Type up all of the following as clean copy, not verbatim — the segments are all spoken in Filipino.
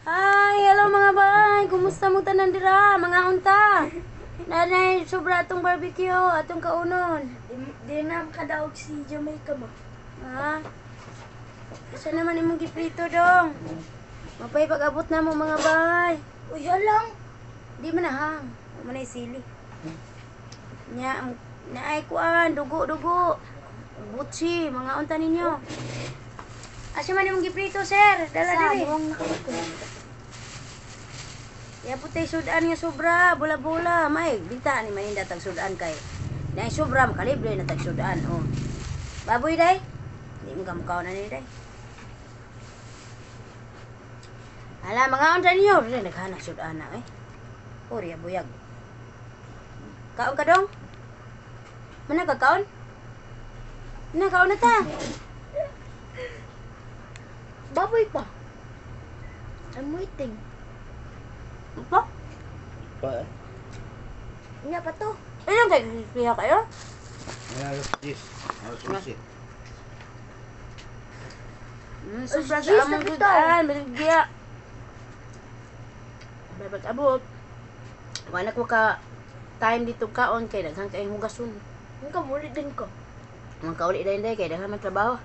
Hi, hello mga bay. Kumusta mo tanan dira? Mga unta. Nanay, sobra atong barbecue, atong kaunon. Di na makadaog si Jamaica ba? Ha? Isa naman imong giprito dong. Mapay pag-abot na mo mga bay. Uy, halang! Di man na hang. Di man na sili. Nya, naay kuan, dugo. Butsi, mga unta ninyo. Asa man imong giprito, sir? Dala diri. Buwang nakakot. Ya putay sudan nga sobra, bola-bola, may binta ni maninda tag sudan kay. Na sobra makalibre na tag sudan, oh. Baboy day. Di mo kamukha na ni day. Ala mga unta niyo, dili naghana sudan na eh. Ori buyag. Kaon ka dong? Mana ka kaon? Na kaon na ta. Baboy pa. I'm waiting. Apa? Pa, Nga pa to. Ilang kay piha kayo? alas 10, alas 11. Sobra Ay, sa jeez, among nabitaw. sudan, baligya. Dapat abot. Wala ko ka time dito kaon kay daghang kay hugason. Ang kamuli din ko. Mga kauli dahil dahil kay daghang man trabaho.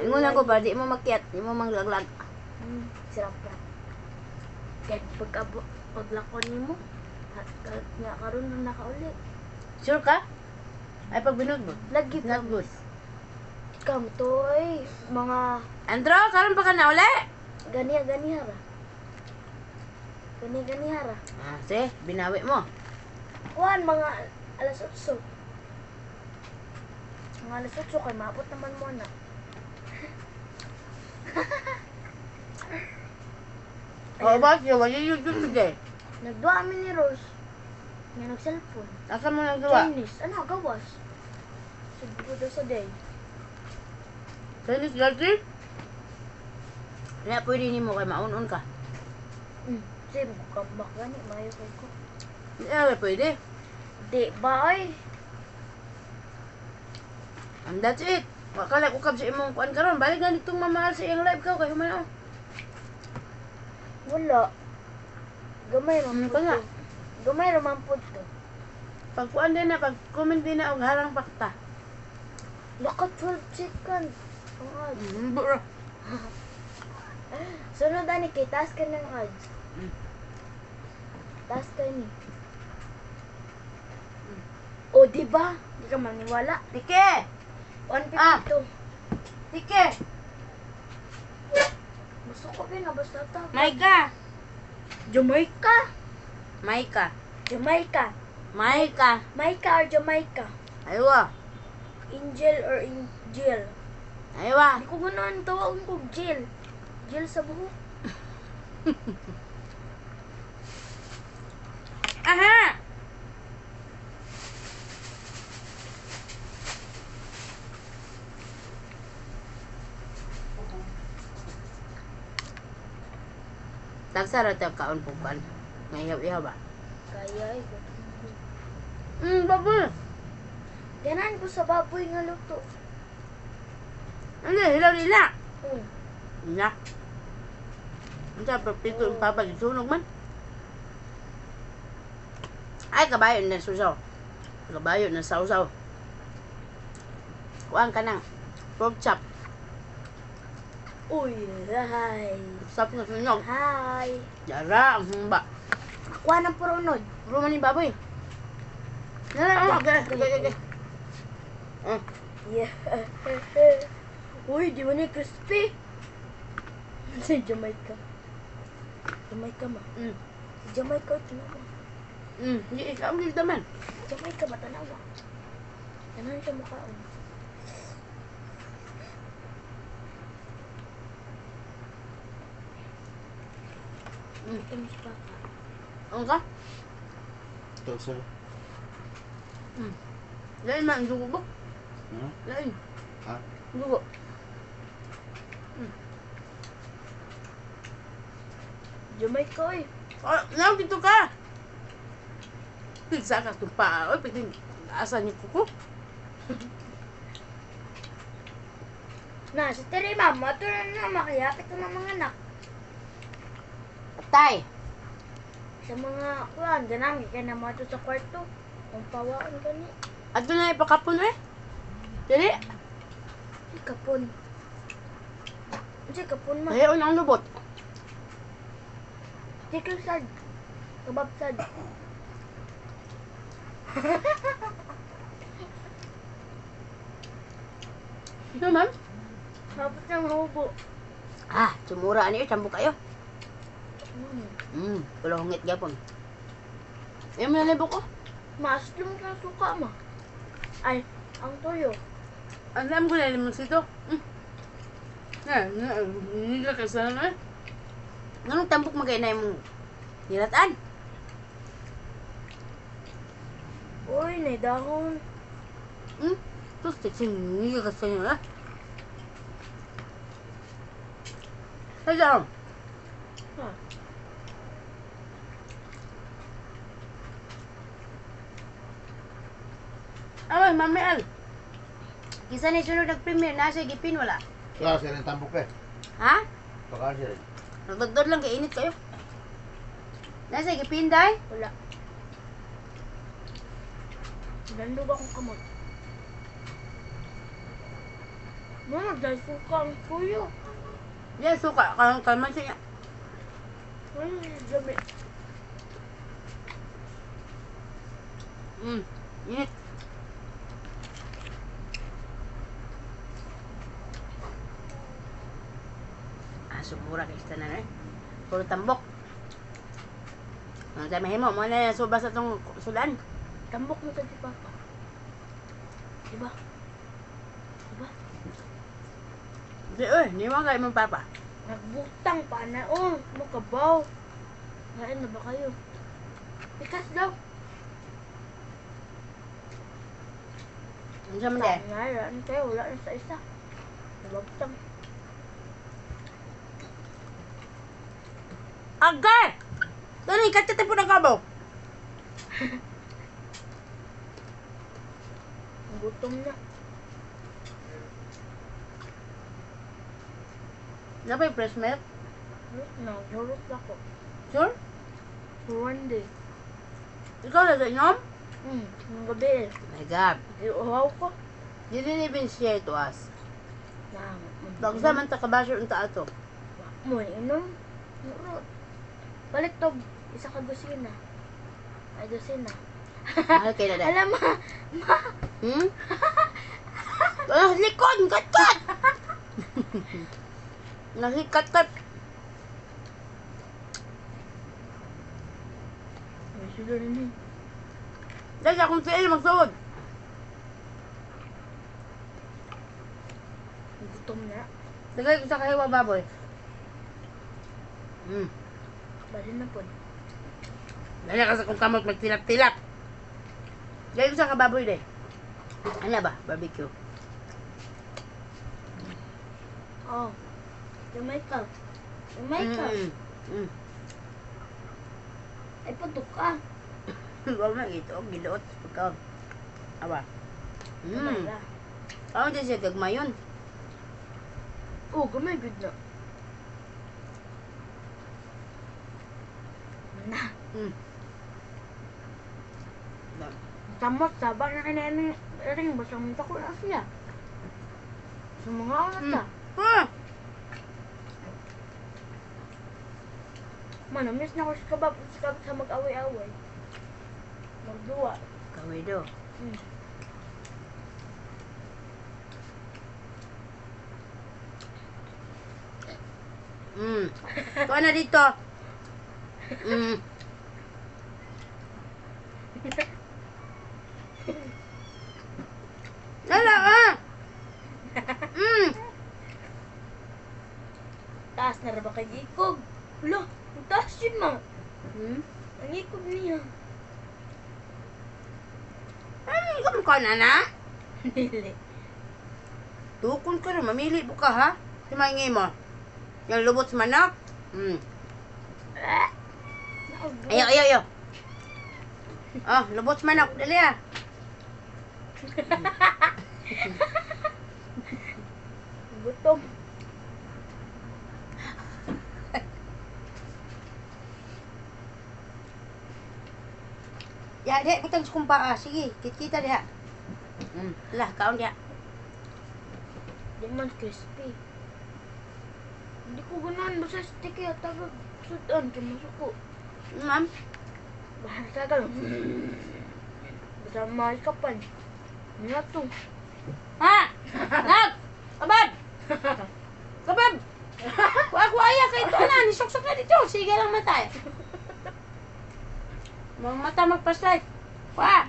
Ingon ako ba di mo makiat, di mo manglaglag. Sarap na. Kaya paglakon ni mo, nga karon na nakauli. Sure ka? Ay pag binudbud. Lagi Not good. Kam to ay mga Andro, karon pa ka na uli? ganiya-ganihara. Ganiya-ganihara. Ah, sige, binawi mo. Kuhan, mga alas 8. Mga alas 8 kay maabot naman mo na. O ba, siya, wala YouTube today. Nagduwa kami ni Rose. Nga nag-cellphone. Asa mo nagawa? Chinese. Ano, gawas? Siguro daw sa day. Chinese girlfriend? Kaya pwede ni mo kay maun-un ka. Kasi magkambak gani, mayo ko. Hindi na pwede. Di ba ay? And that's it. Wakala ko kab sa imong kuan karon. Balik na ditong mamahal sa iyang live ka kay humano. Wala. Gamay naman Ano po ka nga? to. Gamay naman po to. Pag kuan din na, pag comment din na og harang pakta. Laka 12 second. Ang ads. Bro. Sunod ani kay task ka ng ads. Task ka ni. O, di ba? Di ka maniwala. Tike! 152. Tike! Gusto ko na basta ta. Maika! Jamaica. Maika. Jamaica. Maika. Maika or Jamaica? Aywa. Angel or Angel? Aywa. Hindi ko gano'n tawag ko Jill. Jill sa buhok. Aha! Tagsara tayo kaon po kan. Ngayaw-ihaw ba? Kaya ay. Baboy. Ganan ko sa baboy nga luto. Ano, hilaw nila. Mm. Nila. Ang sa pito yung papag sunog man. Ay, kabayo na susaw. Kabayo na sausaw. Kuhaan ka ng pork chop. Uy, hi. Sap na sunog. Hi. Yara, ang humba. Kuha ng purunod. Puro man yung baboy. Nala, okay. Yeah. Uy, di ba niya crispy? Si Jamaica. Jamaica ma. Si Jamaica, tinawa. Hindi, ikaw ang naman. Jamaica ba, tanawa. Tanawa siya mukhaon. Ito mo si Papa. Ang ka? Ito sir. Lain man, dugo ba? Hmm? Lain. Ha? Dugo. Jamaica, oy. Oh, now dito ka. Pigsa ka itong paa. Oy, pwede asa niyo kuko. Na, sa tiri mama, ito na makiyapit ko ng mga anak. Tay. Sa mga kuwan, ganang kaya na mga ito sa kwarto. Ang pawaan gani. At doon na ipakapon eh. Dili. Kapon. Kasi kapon ma. Ayaw na ang lubot. Chicken sad. Kebab sad. Ano ma'am? Tapos ng hubo. Ah, sumura ani tambok kayo. Mm. Kulahungit gyapon. Ayaw mo na libok ko. Maas lang sa suka ma. Ay, ang toyo. Alam ko na limang sito. Hindi ka kasana eh. Anong tambok magkainay mong nilatan? Uy, may dahon. Terus teksing hindi ka kasana eh. Saja. Ha. Ay, Mami Al. Kisa ni sunod nag-premiere na siya gipin wala. Wala siya rin tambok eh. Ha? Baka siya rin. Nagdagdod lang kay init kayo. Nasa gipin day? Wala. Nando ba akong kamot? Mama, dahil suka ang tuyo. Yan suka kalman siya. Ay, gabi. Init. Sumura kay tanan eh. Puro tambok. Ang dami mo na yan subas atong sudan. Tambok mo sa si Papa. Diba? Diba? Di ni mo kay mong papa. Nagbutang pa na. Oh, makabaw. Kain na ba kayo? Ikas daw. Ano sa man day? Tangaran kayo. Wala na sa isa. Nabagtang. Agay! Dali, katete po ng kabaw. Gutom na. Napay fresh milk? Nagurot ako. Sure? For one day. Ikaw na sa inom? Ng gabi. Oh my God. Iuhaw ko. You didn't even share to us. Na, Bagsa man ta kabasyo unta ato. mo inom. Murot. Balik to. Isa ka gusina. Ay, gusina. Mahal kay na day. Alam mo, ma. Likod! Kat-kat! Nasikat-kat. May sugar na yun. Dahil akong sa iyo magsuod. Gutom na. Dagay ko sa kahiwa baboy. Bali na po. Dahil ka sa kung kamot magtilap-tilap. Dahil ko sa kababoy de. Ano ba? Barbecue. Oh. Yung Michael. Yung Michael. Ay, patok ka. Huwag na ito. Giluot. Pagkaw. Aba. Kamay Ako din siya gagmayon. Oh, gamay good na. Na. Tamot, sabang na kinain ring basang minta ko na siya. Sa mga anak na. Miss na ko sa kabab sa mag-away-away. Magduwa. Kaway do. Kuha na dito. Lala ah! Taas na rin ba kay Ikog? Wala, ang taas yun ma. Ang Ikog niya. Ay, ikaw ka na na? Dili. Tukon ka rin, mamili po ka ha? Simangi mo. Yung lubot sa manok. Ayaw, ayaw, ayaw. Oh, lubot sa manok. Dali ah. Gutom. Ya, dek, butang sukumpa. Sige, kita dia. Lah, kaon dia. Di man crispy. Hindi ko ganahan basta stick ya. Tagag sudan. Kamasok ko. Ma'am. Bahal tagal. Basta maikapan. Nga to. Ha? Nag! Kabab! Kabab! Ako aya kay ito na. Nisuksok na dito. Sige lang matay. Mga mata magpa-slide. Kuha!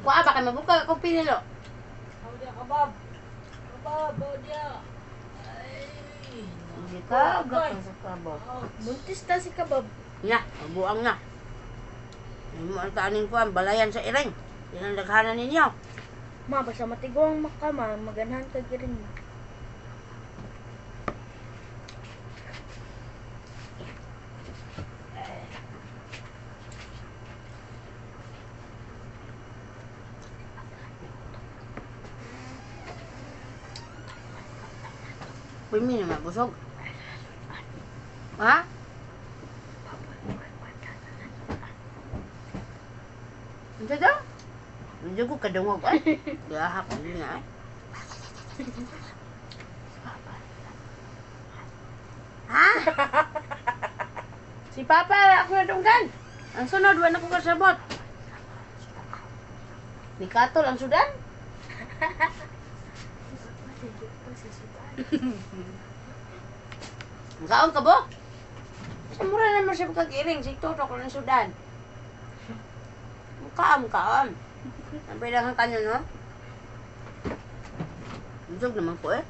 Kuha, baka mabuka akong pinilo. Audia kabab. Kabab, audia. Hindi ka, gapang sa kabab. Buntis na si kabab. Nya, mabuang na. Hindi mo ang taanin ko ang balayan sa iring. Yan ang daghanan ninyo. Ma, basta matigong makama, maganahan ka girin mo. Pwede naman, busog. Ha? Ano daw? Hindi ko kadungog ay. Gahap ko nga ay. Ha? Si Papa ako nadunggan. Ang sunod, wala ko kasabot. Ni Katol ang sudan? Ang kaon ka bo? Sa mura naman siya pagkagiring. Si Toto ko ng sudan. Kaam. Ang pilangan kanyo, no? Busog naman po eh.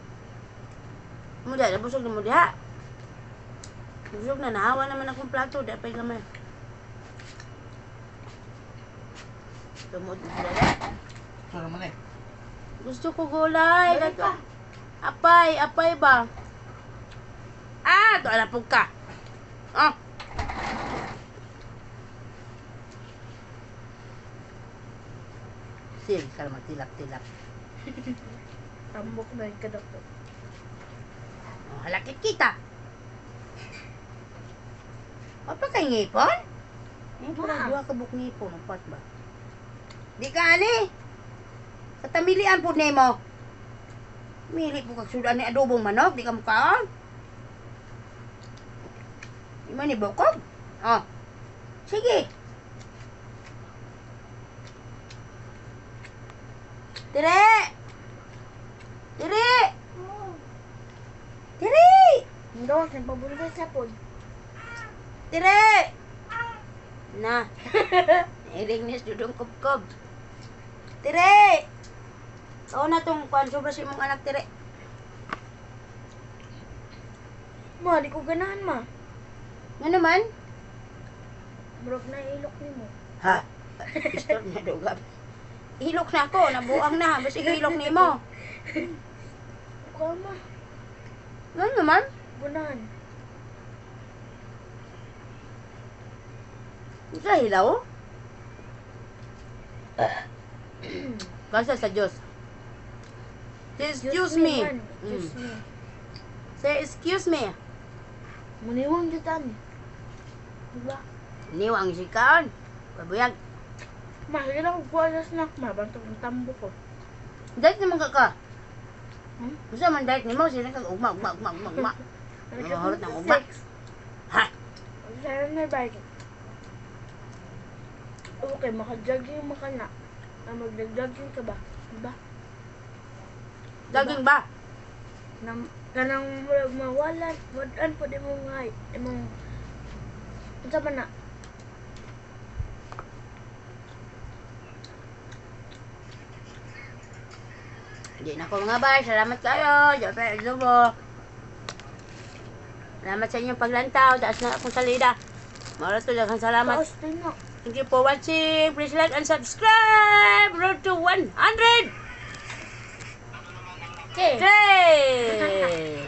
Muna, nabusog na mo diha. Busog na, nahawa naman akong plato. Dapay gamay. Tumod na dala. Ito naman eh. Gusto ko gulay. Balik ka. Apay ba? Ah, ito alapog ka. Ah. Sige, ka naman, tilap. Tambok na yung kadako. Oh, halakit kita. Apa kay ngipon? Ngipon ang duha ka buk ngipon. Apat ba? Di ka ani. Katamilian po nimo. Mili po kag sudan ni adobong manok. Di ka mukaon. Di man ni bukog. Oh. Sige. Dire! Hindi ako, nagpabuntis na po. Dire! Na. Iringnis dudong kubkob. Dire! Oo na tong kwan. Sobra si mong anak, Dire. Ma, di ko ganahan, ma. Nga naman? Brok na ilok ni mo. Ha? Pistol na dugab. Ilok na ako. Nabuang na. Basta ilok ni mo. Ikaw, ma. Nga naman? Gunahan. Sa hilaw? Basta sa Diyos. Say, excuse me. man. Excuse me. Say, excuse me. Muniwang dito, ani. Diba? Niwang si Kaon. Pabuyag. Ma, sige na kung kuha sa snack, ma. Bantog ng tambo ko. Diet naman ka. Hmm? Gusto man diet ni mo. Sila kang ugma. Mahulot ng ugma. Ha? Sana na bike. Okay, maka-jogging maka na. Magdag-jogging ka ba? Diba? Daging ba? Kanang mawalan. Wadan po di mo nga. Imong... Ano sa man na? Hindi na ko mga bay. Salamat kayo. Diyan Zubo. Salamat sa inyong paglantaw. Taas na akong salida. Maraming daghang salamat. Taos din na. Thank you for watching. Please like and subscribe. Road to 100. Okay. Okay.